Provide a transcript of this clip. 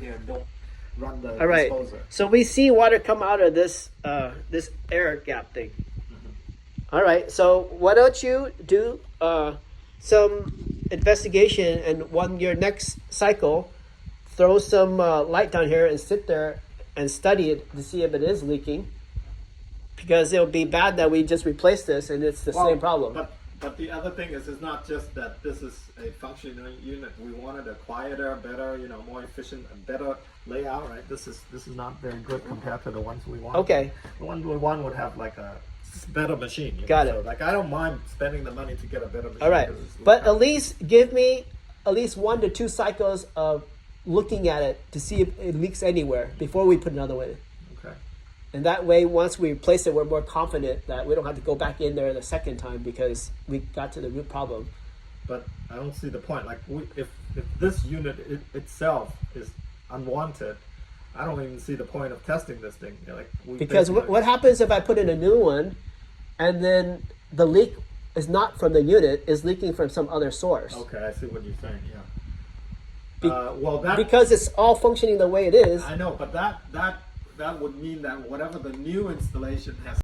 here and don't run the All right. disposer. So we see water come out of this this air gap thing. All right. So why don't you do some investigation, and on your next cycle, throw some light down here and sit there and study it to see if it is leaking. Because it'll be bad that we just replace this and it's the same problem. But the other thing is, it's not just that this is a functional unit. We wanted a quieter, better, more efficient, and better layout, right? This is not very good compared to the ones we want. Okay. The one we want would have like a better machine. Got it. So like I don't mind spending the money to get a better machine. All right. But at least give me at least 1 to 2 cycles of looking at it to see if it leaks anywhere before we put another one in. Okay. And that way, once we replace it, we're more confident that we don't have to go back in there the second time because we got to the root problem. But I don't see the point. Like, if this unit itself is unwanted, I don't even see the point of testing this thing. Because what happens if I put in a new one, and then the leak is not from the unit, is leaking from some other source? Okay, I see what you're saying. Yeah. Because it's all functioning the way it is. I know, but that would mean that whatever the new installation has